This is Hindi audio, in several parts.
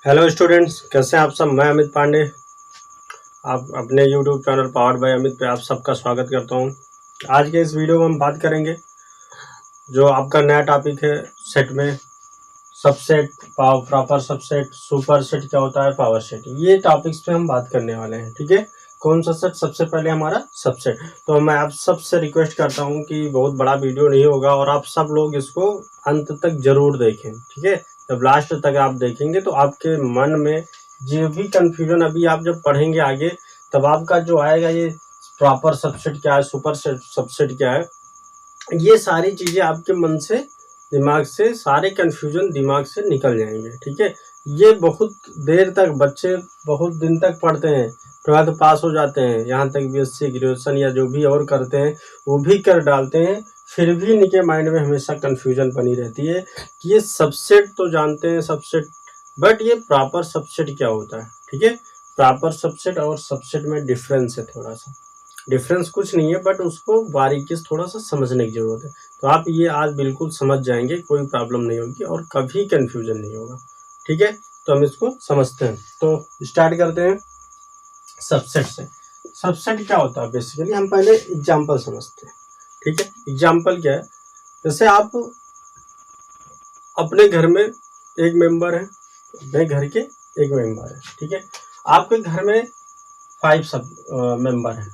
हेलो स्टूडेंट्स, कैसे हैं आप सब। मैं अमित पांडे, आप अपने YouTube channel powered by Amit पे आप सबका स्वागत करता हूं। आज के इस वीडियो में हम बात करेंगे जो आपका नया टॉपिक है सेट में, subset, proper subset, super set क्या होता है, पावर सेट। ये टॉपिक्स पे हम बात करने वाले हैं। ठीक है, कौन सा सेट? सबसे पहले हमारा सबसेट। तो मैं आप सबसे रिक्वेस्ट करता हूँ कि बहुत बड़ा वीडियो नहीं होगा और आप सब लोग इसको अंत तक जरूर देखें। ठीक है, जब लास्ट तक आप देखेंगे तो आपके मन में जो भी कंफ्यूजन अभी आप जब पढ़ेंगे आगे, तब आपका जो आएगा ये प्रॉपर सबसेट क्या है, सुपर सबसेट क्या है, ये सारी चीजें आपके मन से, दिमाग से, सारे कंफ्यूजन दिमाग से निकल जाएंगे। ठीक है, ये बहुत देर तक बच्चे बहुत दिन तक पढ़ते हैं, ट्वेल्थ पास हो जाते हैं, यहाँ तक बीएससी ग्रेजुएशन या जो भी और करते हैं वो भी कर डालते हैं, फिर भी इनके माइंड में हमेशा कंफ्यूजन बनी रहती है कि ये सबसेट तो जानते हैं सबसेट, बट ये प्रॉपर सबसेट क्या होता है। ठीक है, प्रॉपर सबसेट और सबसेट में डिफरेंस है, थोड़ा सा डिफरेंस, कुछ नहीं है, बट उसको बारीकी से थोड़ा सा समझने की जरूरत है। तो आप ये आज बिल्कुल समझ जाएंगे, कोई प्रॉब्लम नहीं होगी और कभी कंफ्यूजन नहीं होगा। ठीक है, तो हम इसको समझते हैं। तो स्टार्ट करते हैं सबसेट से। सबसेट क्या होता है बेसिकली, हम पहले एग्जाम्पल समझते हैं। ठीक है, एग्जाम्पल क्या है, जैसे आप अपने घर में एक मेंबर है, अपने घर के एक मेंबर है। ठीक है, आपके घर में 5 सब मेंबर है।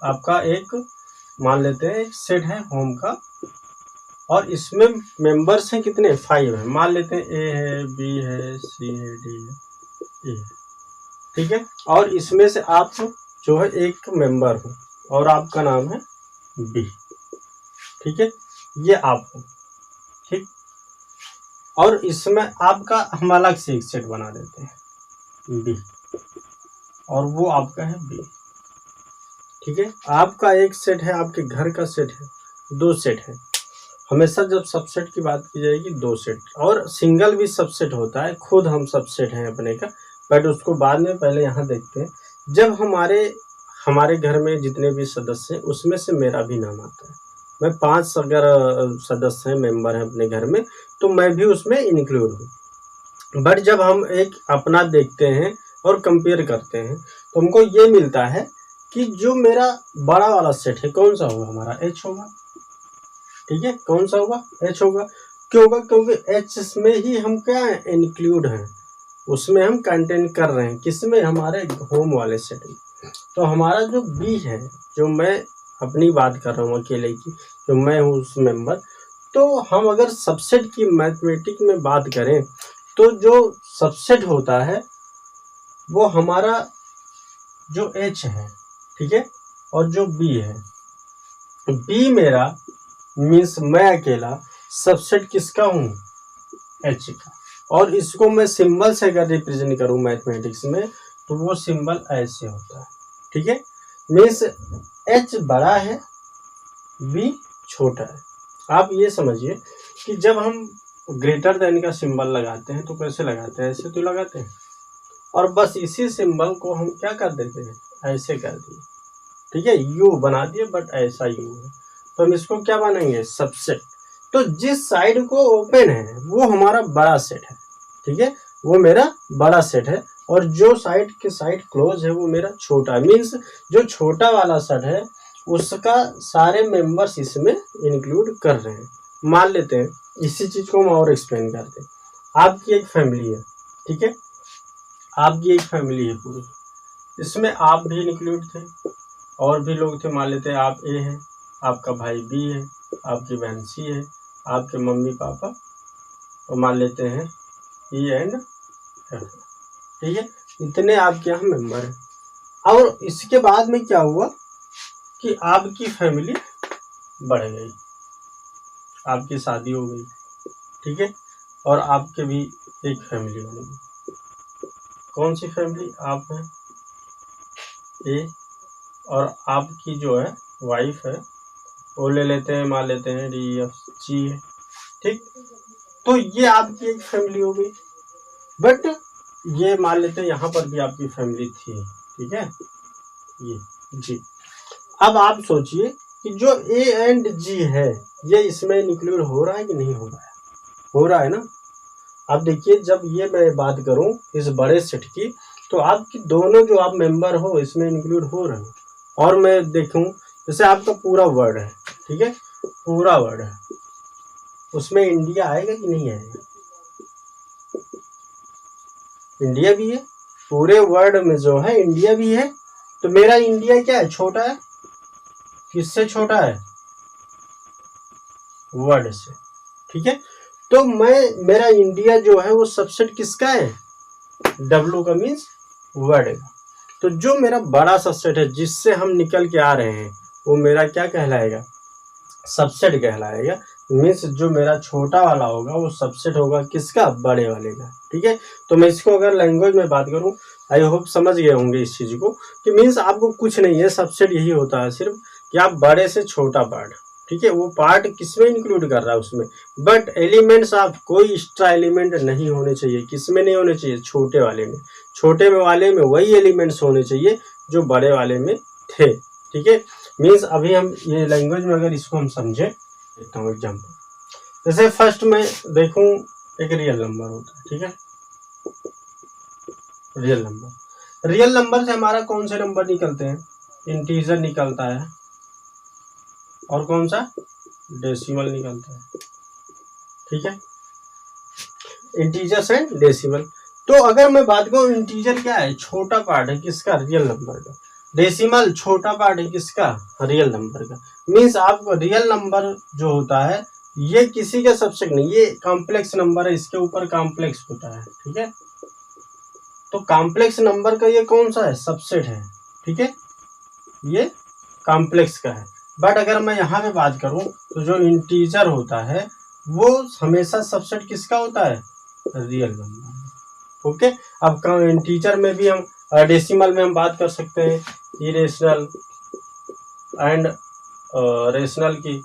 आपका एक मान लेते हैं एक सेट है होम का, और इसमें मेंबर्स हैं कितने? 5 है। मान लेते हैं ए है, बी है, सी है, डी है, ई है। ठीक है, और इसमें से आप जो है एक मेंबर हो और आपका नाम है बी। ठीक है, ये आप हो। ठीक, और इसमें आपका हम अलग से एक सेट बना देते हैं बी, और वो आपका है बी। ठीक है, आपका एक सेट है, आपके घर का सेट है, 2 सेट है। हमेशा जब सबसेट की बात की जाएगी 2 सेट, और सिंगल भी सबसेट होता है, खुद हम सबसेट हैं अपने का, बट उसको बाद में, पहले यहाँ देखते हैं। जब हमारे घर में जितने भी सदस्य हैं उसमें से मेरा भी नाम आता है, मैं 5 अगर सदस्य हैं, मेंबर हैं अपने घर में, तो मैं भी उसमें इंक्लूड हूँ। बट जब हम एक अपना देखते हैं और कंपेयर करते हैं तो हमको ये मिलता है कि जो मेरा बड़ा वाला सेट है, कौन सा होगा? हमारा एच होगा। ठीक है, कौन सा होगा? एच होगा। क्यों होगा? क्योंकि एच में ही हम क्या है, इंक्लूड हैं, उसमें हम कंटेंट कर रहे हैं। किसमें? हमारे होम वाले सेट में। तो हमारा जो बी है, जो मैं अपनी बात कर रहा हूँ अकेले की, जो मैं हूँ उस मेंबर, तो हम अगर सबसेट की मैथमेटिक में बात करें तो जो सबसेट होता है वो हमारा जो एच है, ठीक है, और जो बी है, बी मेरा मीन्स मैं अकेला सबसेट किसका हूँ? एच का। और इसको मैं सिंबल से अगर रिप्रेजेंट करूँ मैथमेटिक्स में तो वो सिंबल ऐसे होता है। ठीक है, मीन्स एच बड़ा है, बी छोटा है। आप ये समझिए कि जब हम ग्रेटर देन का सिंबल लगाते हैं तो कैसे लगाते हैं? ऐसे तो लगाते हैं, और बस इसी सिंबल को हम क्या कर देते हैं? ऐसे कर दिए। ठीक है, यू बना दिए, बट ऐसा यू है, तो हम इसको क्या बनाएंगे? सबसेट। तो जिस साइड को ओपन है वो हमारा बड़ा सेट है। ठीक है, वो मेरा बड़ा सेट है, और जो साइड के साइड क्लोज है वो मेरा छोटा है। मीन्स जो छोटा वाला सेट है उसका सारे मेंबर्स इसमें इंक्लूड कर रहे हैं। मान लेते हैं, इसी चीज को हम और एक्सप्लेन करते हैं। आपकी एक फैमिली है, ठीक है, आपकी एक फैमिली है पूरी, इसमें आप भी इंक्लूड थे और भी लोग थे। मान लेते हैं आप ए है, आपका भाई बी है, आपकी बहन सी है, आपके मम्मी पापा, और मान लेते हैं ई एंड एफ। ठीक है, इतने आपके यहाँ मेंबर हैं। और इसके बाद में क्या हुआ कि आपकी फैमिली बढ़ गई, आपकी शादी हो गई। ठीक है, और आपके भी एक फैमिली बन गई। कौन सी फैमिली? आप हैं ए, और आपकी जो है वाइफ है, वो ले लेते हैं, मान लेते हैं डी एफ जी है। ठीक, तो ये आपकी एक फैमिली हो गई। बट ये मान लेते हैं यहाँ पर भी आपकी फैमिली थी। ठीक है, ये जी। अब आप सोचिए कि जो ए एंड जी है ये इसमें इंक्लूड हो रहा है कि नहीं हो रहा है? हो रहा है ना। आप देखिए जब ये मैं बात करूं इस बड़े सेट की, तो आपकी दोनों जो आप मेंबर हो इसमें इंक्लूड हो रहे हो। और मैं देखूं जैसे आपका पूरा वर्ड है, ठीक है, पूरा वर्ड है, उसमें इंडिया आएगा कि नहीं आएगा? इंडिया भी है, पूरे वर्ड में जो है इंडिया भी है। तो मेरा इंडिया क्या है? छोटा है। किससे छोटा है? वर्ड से, ठीक है। तो मेरा इंडिया जो है वो सबसेट किसका है? W का मीन्स वर्ड का। तो जो मेरा बड़ा सबसेट है जिससे हम निकल के आ रहे हैं वो मेरा क्या कहलाएगा? सबसेट कहलाएगा। मीन्स जो मेरा छोटा वाला होगा वो सबसेट होगा किसका? बड़े वाले का, ठीक है। तो मैं इसको अगर लैंग्वेज में बात करूं, आई होप समझ गए होंगे इस चीज को कि मीन्स आपको कुछ नहीं है, सबसेट यही होता है सिर्फ कि आप बड़े से छोटा पार्ट, ठीक है, वो पार्ट किसमें इंक्लूड कर रहा है उसमें, बट एलिमेंट्स आप कोई एक्स्ट्रा एलिमेंट नहीं होने चाहिए। किसमें नहीं होने चाहिए? छोटे वाले में। छोटे वाले में वही एलिमेंट्स होने चाहिए जो बड़े वाले में थे, ठीक है। मीन्स अभी हम ये लैंग्वेज में अगर इसको हम समझे, देखता हूँ एग्जाम्पल। जैसे फर्स्ट में देखूं एक रियल नंबर होता है, ठीक है, रियल नंबर से हमारा कौन से नंबर निकलते हैं? इंटीजर निकलता है, और कौन सा? डेसिमल निकलता है, ठीक है, इंटीजर्स एंड डेसिमल। तो अगर मैं बात करूं इंटीजर क्या है? छोटा पार्ट है किसका? रियल नंबर का। डेसिमल छोटा पार्ट है किसका? रियल नंबर का। मीन्स आपको रियल नंबर जो होता है ये किसी का सबसेट नहीं, ये कॉम्प्लेक्स नंबर है, इसके ऊपर कॉम्प्लेक्स होता है, ठीक है। तो कॉम्प्लेक्स नंबर का ये कौन सा है? सबसेट है, ठीक है, ये कॉम्प्लेक्स का है। बट अगर मैं यहाँ पे बात करूं तो जो इंटीजर होता है वो हमेशा सबसेट किसका होता है? Real number. ओके, अब इंटीजर में भी हम डेसिमल में हम बात कर सकते हैं इरेशनल एंड रेशनल की,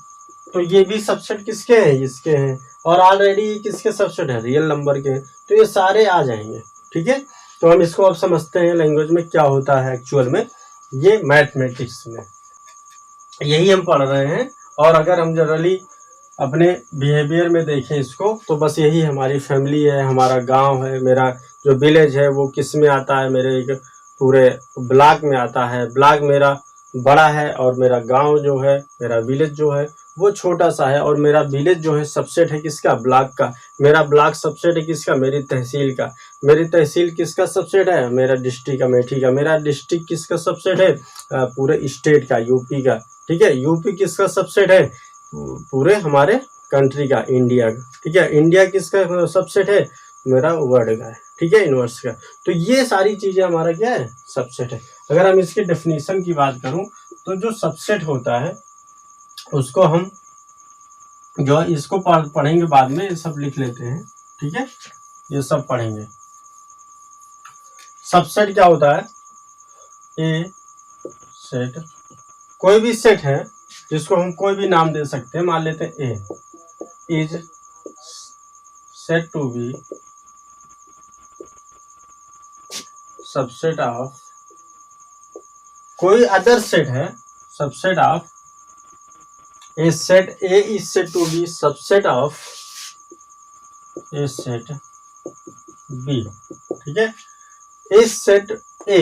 तो ये भी सबसेट किसके हैं? इसके हैं। और ऑलरेडी किसके सबसेट है? रियल नंबर के। तो ये सारे आ जाएंगे, ठीक है। तो हम इसको अब समझते हैं लैंग्वेज में क्या होता है एक्चुअल में, ये मैथमेटिक्स में यही हम पढ़ रहे हैं। और अगर हम जनरली अपने बिहेवियर में देखें इसको, तो बस यही हमारी फैमिली है, हमारा गांव है, मेरा जो विलेज है वो किस में आता है? मेरे एक पूरे ब्लॉक में आता है। ब्लॉक मेरा बड़ा है और मेरा गांव जो है, मेरा विलेज जो है वो छोटा सा है। और मेरा विलेज जो है सबसेट है किसका? ब्लॉक का। मेरा ब्लॉक सबसेट है किसका? मेरी तहसील का। मेरी तहसील किसका सबसेट है? मेरा डिस्ट्रिक्ट अमेठी का। मेरा डिस्ट्रिक्ट किसका सबसेट है? पूरे स्टेट का, यूपी का, ठीक है। यूपी किसका सबसेट है? पूरे हमारे कंट्री का, इंडिया का, ठीक है। इंडिया किसका सबसेट है? मेरा वर्ल्ड का है, ठीक है, यूनिवर्स का। तो ये सारी चीजें हमारा क्या है? सबसेट है। अगर हम इसके डेफिनेशन की बात करूं तो जो सबसेट होता है उसको हम जो इसको पढ़ेंगे बाद में, ये सब लिख लेते हैं, ठीक है, ये सब पढ़ेंगे। सबसेट क्या होता है? ए सेट, कोई भी सेट है जिसको हम कोई भी नाम दे सकते हैं, मान लेते हैं A is set to be subset of, कोई अदर सेट है subset of A set A is set to be subset of A set B, ठीक है। A set A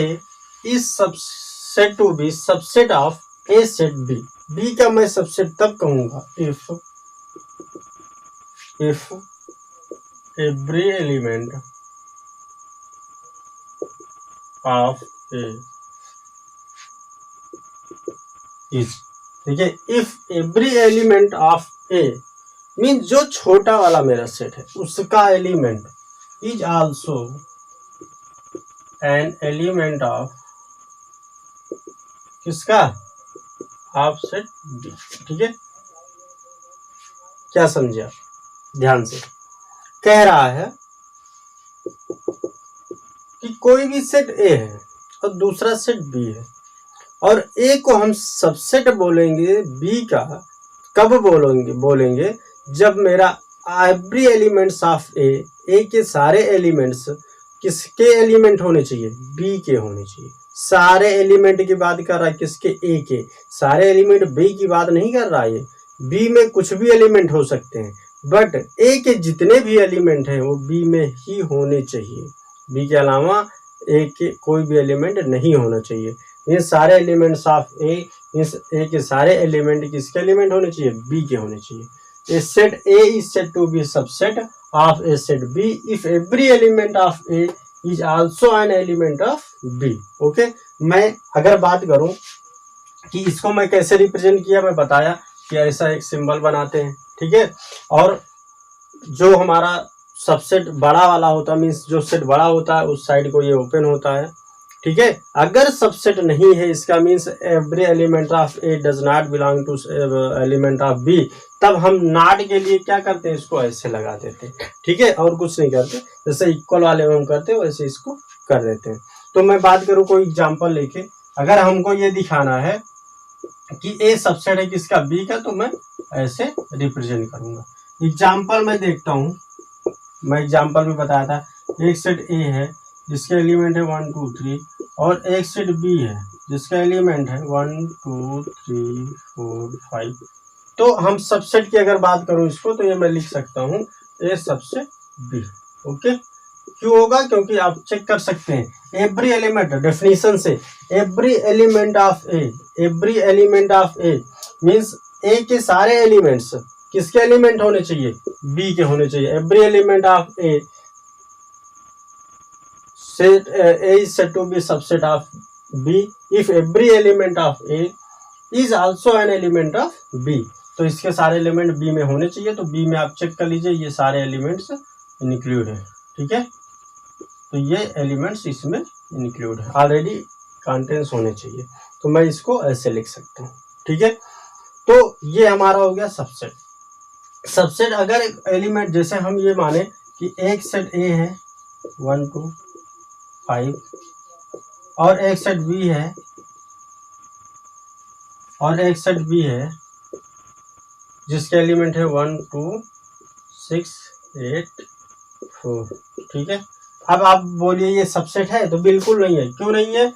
is subset to be subset of A set B. B का मैं सबसेट तब कहूंगा if every element of A is, ठीक है, if every element of A mean जो छोटा वाला मेरा सेट है उसका element is also an element of किसका? ऑफ सेट बी, ठीक है। क्या समझे आप? ध्यान से कह रहा है कि कोई भी सेट ए है और दूसरा सेट बी है, और ए को हम सबसेट बोलेंगे बी का कब बोलेंगे जब मेरा एवरी एलिमेंट्स ऑफ ए के सारे एलिमेंट्स किसके एलिमेंट होने चाहिए? बी के होने चाहिए। सारे एलिमेंट की बात कर रहा है किसके? ए के। सारे एलिमेंट बी की बात नहीं कर रहा है। बी में कुछ भी एलिमेंट हो सकते हैं, बट ए के जितने भी एलिमेंट हैं वो बी में ही होने चाहिए, बी के अलावा ए के कोई भी एलिमेंट नहीं होना चाहिए। ये सारे एलिमेंट्स ऑफ ए, इस ए के सारे एलिमेंट किसके एलिमेंट होने चाहिए, बी के होने चाहिए। A set A is said to be subset of A set B if every element of A is also an element of B. Okay, मैं अगर बात करूं कि इसको मैं कैसे रिप्रेजेंट किया, मैं बताया कि ऐसा एक सिंबल बनाते हैं, ठीक है। और जो हमारा सबसेट बड़ा वाला होता है, मीन्स जो सेट बड़ा होता है उस साइड को ये ओपन होता है, ठीक है। अगर सबसेट नहीं है इसका, means every element of A does not belong to element of B, तब हम नॉट के लिए क्या करते हैं, इसको ऐसे लगा देते हैं, ठीक है, और कुछ नहीं करते। जैसे इक्वल वाले में हम करते हैं वैसे इसको कर देते हैं। तो मैं बात करूं कोई एग्जांपल लेके, अगर हमको ये दिखाना है कि ए सबसेट है किसका, बी का, तो मैं ऐसे रिप्रेजेंट करूंगा। एग्जांपल मैं देखता हूं, मैं एग्जांपल में बताया था, एक सेट ए है जिसके एलिमेंट है 1 2 3 और एक सेट बी है जिसका एलिमेंट है 1 2 3 4 5। तो हम सबसेट की अगर बात करूं इसको, तो ये मैं लिख सकता हूं ए सबसेट बी। ओके, क्यों होगा, क्योंकि आप चेक कर सकते हैं एवरी एलिमेंट, डेफिनेशन से every element of A, every element of A means A के सारे एलिमेंट्स किसके एलिमेंट होने चाहिए, बी के होने चाहिए। Every element of A set A is said to be subset of B if every element of A is also an element of B। तो इसके सारे एलिमेंट B में होने चाहिए। तो B में आप चेक कर लीजिए, ये सारे एलिमेंट्स इंक्लूड है, ठीक है। तो ये एलिमेंट्स इसमें इंक्लूड है, ऑलरेडी कंटेंट्स होने चाहिए। तो मैं इसको ऐसे लिख सकता हूँ, ठीक है। तो ये हमारा हो गया सबसेट। सबसेट अगर एलिमेंट, जैसे हम ये माने कि एक सेट A है 1 2 5 और एक सेट बी है और एक सेट बी है जिसके एलिमेंट है 1 2 6 8 4, ठीक है। अब आप बोलिए ये सबसेट है, तो बिल्कुल नहीं है। क्यों नहीं है,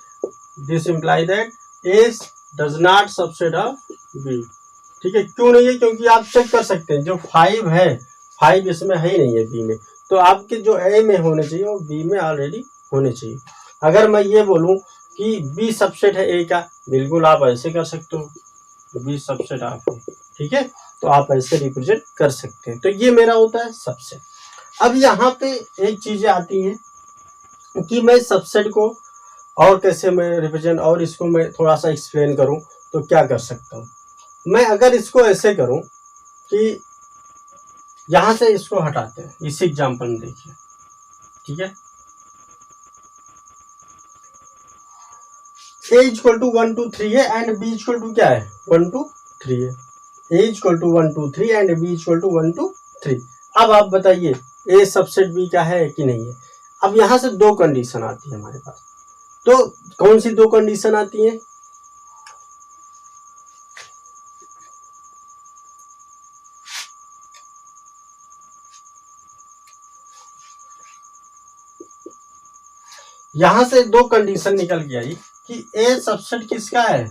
this imply that A does not subset of B, ठीक है। क्यों नहीं है, क्योंकि आप चेक कर सकते हैं जो 5 है, 5 इसमें है ही नहीं है बी में, तो आपके जो ए में होने चाहिए वो बी में ऑलरेडी होने चाहिए। अगर मैं ये बोलूं कि बी सबसेट है ए का, बिल्कुल आप ऐसे कर सकते हो, बी सबसेट ऑफ ए, ठीक है। तो आप ऐसे रिप्रेजेंट कर सकते हैं। तो ये मेरा होता है सबसेट। अब यहाँ पे एक चीजें आती हैं कि मैं सबसेट को और कैसे मैं रिप्रेजेंट, और इसको मैं थोड़ा सा एक्सप्लेन करूं तो क्या कर सकता हूं। मैं अगर इसको ऐसे करूं कि यहां से इसको हटाते हैं, इस एग्जाम्पल में देखिए, ठीक है। a इक्वल टू 1 2 3 है एंड b इक्वल टू क्या है 1 2 3 है। a equal to 1 2 3 and b equal to 1 2 3। अब आप बताइए a सबसेट b का है कि नहीं है। अब यहां से दो कंडीशन आती है हमारे पास। तो कौन सी दो कंडीशन आती है, यहां से दो कंडीशन निकल के आई कि ए सबसेट किसका है,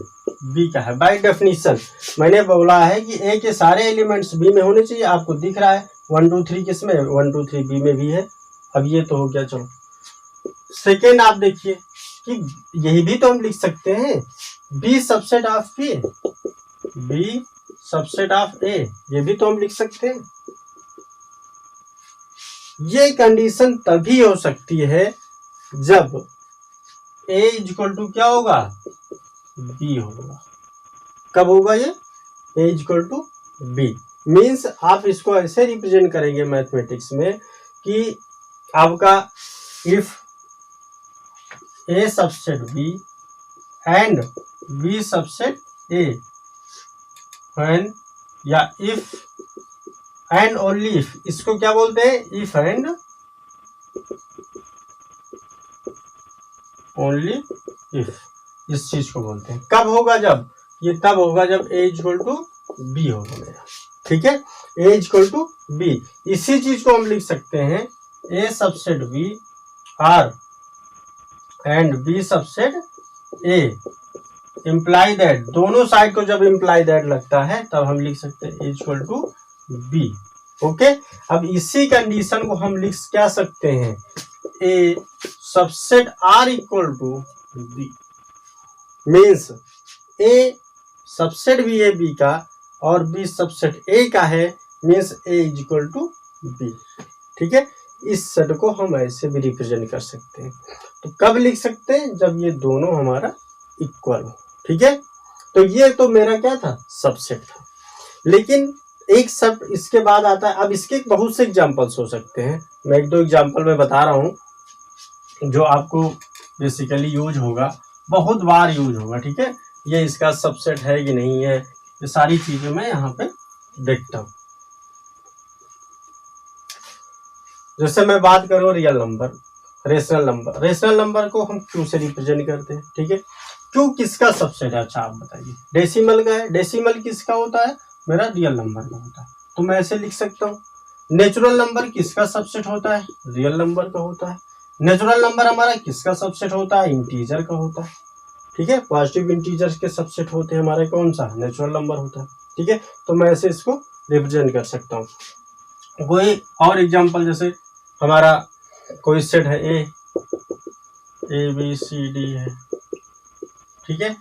बी का है। बाय डेफिनेशन मैंने बोला है कि ए के सारे एलिमेंट्स बी में होने चाहिए। आपको दिख रहा है 1 2 3 किस में, 1 2 3 बी में भी है। अब ये तो हो गया। चलो सेकेंड आप देखिए कि यही भी तो हम लिख सकते हैं B subset of A, B subset of A, ये भी तो हम लिख सकते हैं। ये कंडीशन तभी हो सकती है जब a इक्वल टू क्या होगा, b होगा। कब होगा ये, a equal to b। Means आप इसको ऐसे रिप्रेजेंट करेंगे मैथमेटिक्स में कि आपका if a subset b and b subset a, when या इफ एंड ओनली इफ, इसको क्या बोलते हैं, इफ एंड ओनली इफ, इस चीज को बोलते हैं। कब होगा, जब ये तब होगा जब a इक्वल टू बी होगा मेरा, ठीक है। a इक्वल टू बी, इसी चीज को हम लिख सकते हैं a subset b are and b subset a imply that. दोनों साइड को जब इम्प्लाई दैट लगता है तब हम लिख सकते हैं a equal to B. Okay, अब इसी कंडीशन को हम लिख क्या सकते हैं, A subset or equal to B, means A subset भी है बी का और बी सबसेट ए का है, means A is equal to B. ठीक है, इस सेट को हम ऐसे भी रिप्रेजेंट कर सकते हैं। तो कब लिख सकते हैं, जब ये दोनों हमारा इक्वल हो। ठीक है, तो ये तो मेरा क्या था, सबसेट था। लेकिन एक सब इसके बाद आता है, अब इसके बहुत से एग्जांपल्स हो सकते हैं, मैं एक दो एग्जांपल में बता रहा हूं जो आपको बेसिकली यूज होगा, बहुत बार यूज होगा। ठीक है, ये इसका सबसेट है कि नहीं है, ये सारी चीजें मैं यहाँ पे देखता हूँ। जैसे मैं बात करूँ real number, rational number, rational number को हम क्यू से रिप्रेजेंट करते हैं। ठीक है, क्यू किसका सबसेट है, अच्छा आप बताइए। डेसिमल का है, डेसिमल किसका होता है, मेरा रियल नंबर का होता है, तो मैं ऐसे लिख सकता हूँ। नेचुरल नंबर किसका सबसेट होता है, रियल नंबर का होता है। नेचुरल नंबर हमारा किसका सबसेट होता है, इंटीजर का होता है। ठीक है, पॉजिटिव इंटीजर्स के सबसेट होते हैं हमारे, कौन सा, नेचुरल नंबर होता है। ठीक है, तो मैं ऐसे इसको रिप्रेजेंट कर सकता हूँ। कोई और एग्जांपल, जैसे हमारा कोई सेट है ए बी सी डी है। ठीक है,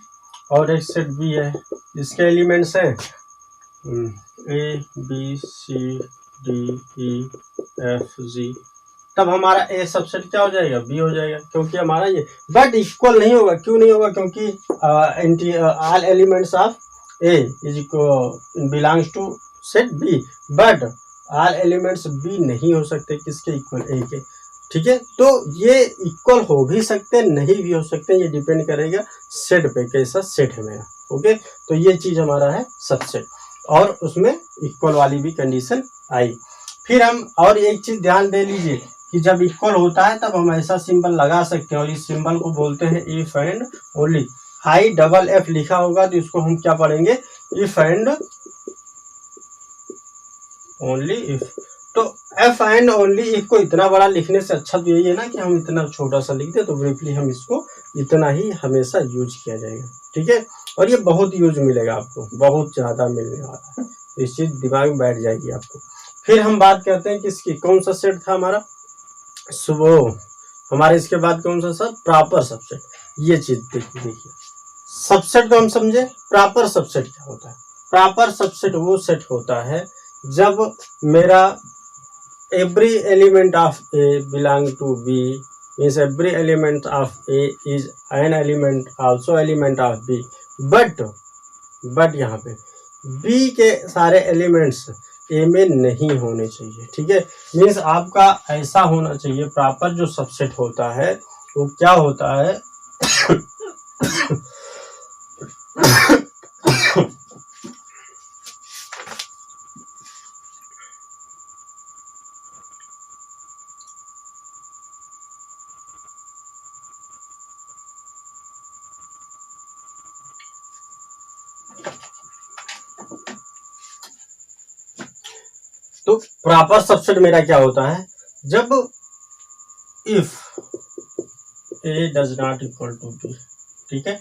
और एक सेट बी है, इसके एलिमेंट्स हैं A B C D E F G, तब हमारा ए सबसेट क्या हो जाएगा, बी हो जाएगा, क्योंकि हमारा ये, बट इक्वल नहीं होगा। क्यों नहीं होगा, क्योंकि all elements of A is belongs to set B, but all elements B नहीं हो सकते किसके, इक्वल ए के। ठीक है, तो ये इक्वल हो भी सकते, नहीं भी हो सकते, ये डिपेंड करेगा सेट पे, कैसा सेट है मेरा। ओके, तो ये चीज हमारा है सबसेट, और उसमें इक्वल वाली भी कंडीशन आई। फिर हम और एक चीज ध्यान दे लीजिए कि जब इक्वल होता है तब हम ऐसा सिंबल लगा सकते हैं, और इस सिंबल को बोलते हैं if and only. I double F लिखा होगा तो इसको हम क्या पढ़ेंगे, इफ एंड ओनली इफ। तो एफ एंड ओनली इफ को इतना बड़ा लिखने से अच्छा तो यही है ना कि हम इतना छोटा सा लिख दे, तो ब्रीफली हम इसको इतना ही हमेशा यूज किया जाएगा। ठीक है, और ये बहुत यूज मिलेगा आपको, बहुत ज्यादा मिलने वाला है, इस चीज दिमाग में बैठ जाएगी आपको। फिर हम बात करते हैं कि इसकी कौन सा सेट था हमारा, सुबह हमारे, इसके बाद कौन सा सब, प्रॉपर सबसेट। ये चीज देखिए, सबसेट तो हम समझे, प्रॉपर सबसेट क्या होता है। प्रॉपर सबसेट वो सेट होता है जब मेरा every element of A belong to B, means every element of A is an element, also element of B, but यहाँ पे B के सारे एलिमेंट्स A में नहीं होने चाहिए। ठीक है, मीन्स आपका ऐसा होना चाहिए, प्रॉपर जो सबसेट होता है वो क्या होता है तो प्रॉपर सबसेट मेरा क्या होता है, जब if A does not equal to B. ठीक है,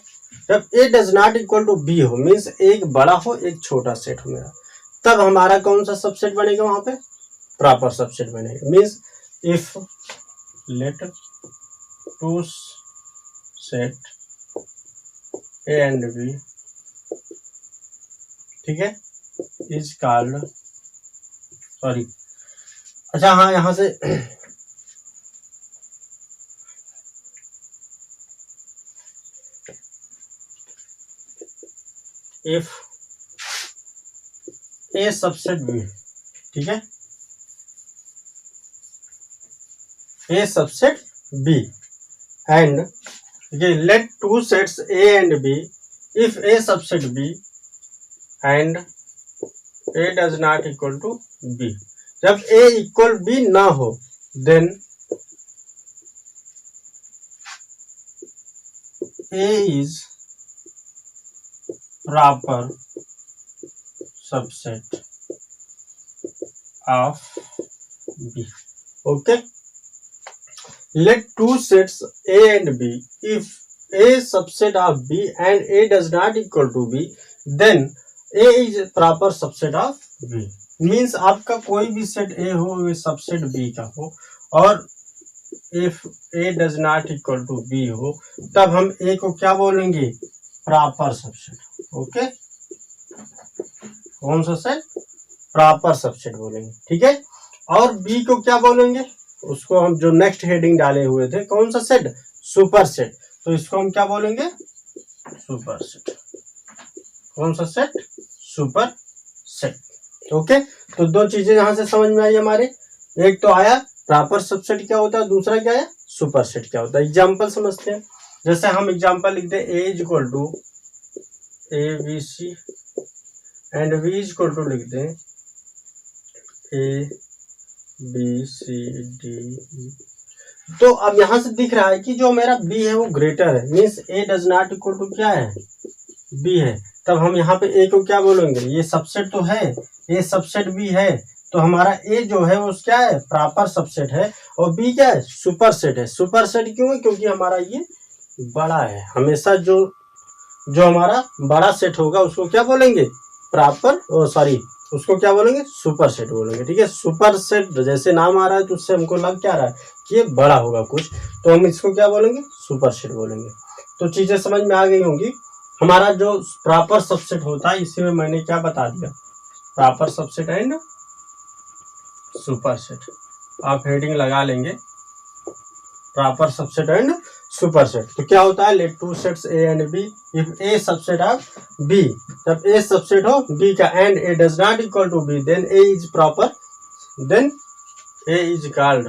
जब A does not equal to B हो, मीन्स एक बड़ा हो एक छोटा सेट हो मेरा, तब हमारा कौन सा सबसेट बनेगा, वहां पे प्रॉपर सबसेट बनेगा। Means if let two set A and B, ठीक है, इज कॉल्ड, सॉरी, अच्छा हाँ, यहां से इफ ए सबसेट बी, ठीक है, A subset B and let two sets A and B, if A subset B and A does not equal to B. जब ए इक्वल बी ना हो then A is proper subset of B. Okay, let two sets A and B. If A subset of B and A does not equal to B, then A is proper subset of B. Means आपका कोई भी सेट ए हो, सबसेट बी का हो, और if A does not equal to B हो, तब हम ए को क्या बोलेंगे? Proper subset. ओके, कौन सा सेट? प्रॉपर सबसेट बोलेंगे, ठीक है। और बी को क्या बोलेंगे? उसको हम जो नेक्स्ट हेडिंग डाले हुए थे, कौन सा सेट? Super set. तो इसको हम क्या बोलेंगे? Super set. कौन सा सेट? Super set. ओके, तो दो चीजें यहां से समझ में आई हमारे। एक तो आया प्रॉपर सबसेट क्या होता है, दूसरा क्या है? सुपर सेट क्या होता है। एग्जाम्पल समझते हैं। जैसे हम एग्जाम्पल लिखते हैं, A is equal to A B C and B is equal to लिखते हैं ए बी सी डी ई। तो अब यहां से दिख रहा है कि जो मेरा बी है वो ग्रेटर है, means A does not equal to क्या है? बी है। तब हम यहाँ पे ए को क्या बोलेंगे? ये सबसेट तो है, ए सबसेट बी है, तो हमारा ए जो है वो क्या है? प्रॉपर सबसेट है, और बी क्या है? सुपर सेट है। सुपर सेट क्यों है? क्योंकि हमारा ये बड़ा है। हमेशा जो हमारा बड़ा सेट होगा उसको क्या बोलेंगे? प्रॉपर, सॉरी, उसको क्या बोलेंगे? सुपर सेट बोलेंगे, ठीक है। सुपर सेट जैसे नाम आ रहा है तो उससे हमको लग क्या रहा है कि ये बड़ा होगा कुछ, तो हम इसको क्या बोलेंगे? सुपर सेट बोलेंगे। तो चीजें समझ में आ गई होंगी। हमारा जो प्रॉपर सबसेट होता है, इसी में मैंने क्या बता दिया? Proper subset and super set. आप हेडिंग लगा लेंगे, proper subset and super set. तो क्या होता है? Let two sets A and B, if A subset of B, जब ए सबसेट हो बी का and A does not equal to B, then A is proper, then A is called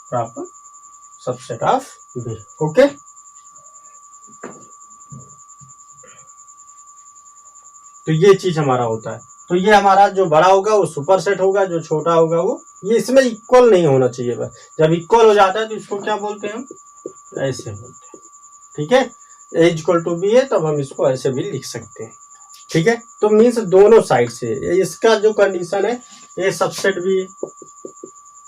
proper subset of B. Okay, तो ये चीज हमारा होता है। तो ये हमारा जो बड़ा होगा वो सुपर सेट होगा, जो छोटा होगा वो, ये इसमें इक्वल नहीं होना चाहिए बस। जब इक्वल हो जाता है तो इसको क्या बोलते हैं? हम ऐसे बोलते हैं, ठीक है। ए इक्वल टू बी है, तब हम इसको ऐसे भी लिख सकते हैं, ठीक है। तो मीन्स दोनों साइड से इसका जो कंडीशन है, A subset B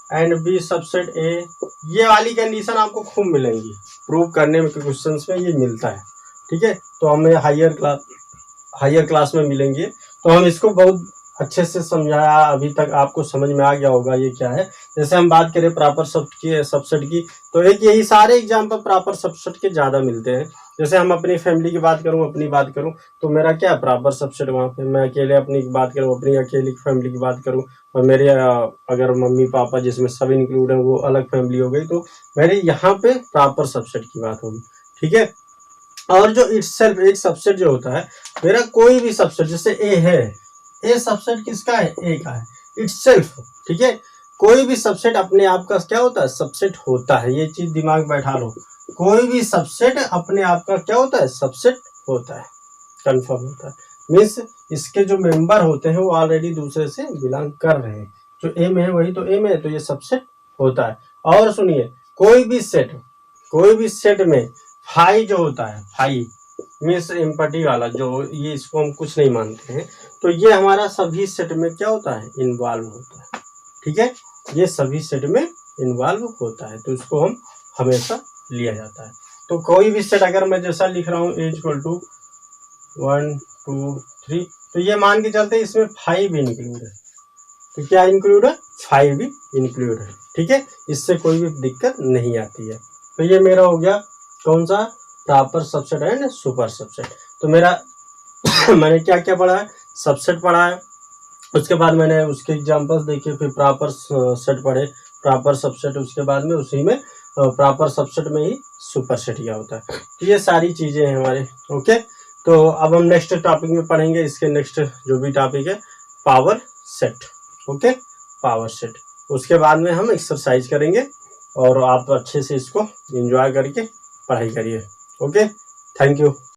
and B subset A, ये वाली कंडीशन आपको खूब मिलेंगी प्रूव करने में, क्वेश्चंस में ये मिलता है, ठीक है। तो हमें हायर क्लास में मिलेंगे। तो हम इसको बहुत अच्छे से समझाया, अभी तक आपको समझ में आ गया होगा ये क्या है। जैसे हम बात करें प्रॉपर सबसेट की, तो एक यही सारे एग्जाम्पल प्रॉपर सबसेट के ज़्यादा मिलते हैं। जैसे हम अपनी फैमिली की बात करूं, अपनी बात करूं, तो मेरा क्या प्रॉपर सबसेट वहाँ पे, मैं अकेले अपनी बात करूं, अपनी अकेली फैमिली की बात करूं, और मेरे अगर मम्मी पापा जिसमें सब इंक्लूड है वो अलग फैमिली हो गई, तो मेरे यहाँ पे प्रॉपर सबसेट की बात होगी, ठीक है। और जो इटसेल्फ एक सबसेट जो होता है, मेरा कोई भी सबसेट, जैसे ए है, ए सबसेट किसका है? ए का है, इटसेल्फ, ठीक है। कोई भी सबसेट अपने आप का क्या होता है? सबसेट होता है। ये चीज दिमाग बैठा लो, कोई भी सबसेट अपने आप का क्या होता है? सबसेट होता है, कंफर्म होता है। मीन्स इसके जो मेंबर होते हैं वो ऑलरेडी दूसरे से बिलोंग कर रहे हैं, जो ए में है वही तो ए में है, तो ये सबसेट होता है। और सुनिए, कोई भी सेट में फाई जो होता है, फाई मीन्स एम्पटी वाला, जो ये इसको हम कुछ नहीं मानते हैं, तो ये हमारा सभी सेट में क्या होता है? इन्वॉल्व होता है, ठीक है। ये सभी सेट में इन्वॉल्व होता है, तो इसको हम हमेशा लिया जाता है। तो कोई भी सेट अगर मैं जैसा लिख रहा हूँ ए इक्वल टू 1 2 3, तो ये मान के चलते इसमें 5 भी इंक्लूड है। तो क्या इंक्लूड है? 5 भी इंक्लूड है, ठीक है। इससे कोई भी दिक्कत नहीं आती है। तो ये मेरा हो गया कौन सा? Proper subset and super subset. तो मेरा मैंने क्या क्या पढ़ा है? सबसेट पढ़ा है, उसके बाद मैंने उसके एग्जांपल्स देखे, फिर प्रॉपर सेट पढ़े, प्रॉपर सबसेट, उसके बाद में उसी में प्रॉपर सबसेट में ही सुपर सेट क्या होता है। तो ये सारी चीजें हैं हमारे, ओके। तो अब हम नेक्स्ट टॉपिक में पढ़ेंगे, इसके नेक्स्ट जो भी टॉपिक है power set, okay, power set. उसके बाद में हम एक्सरसाइज करेंगे, और आप अच्छे से इसको एंजॉय करके पढ़ाई करिए, ओके। Thank you.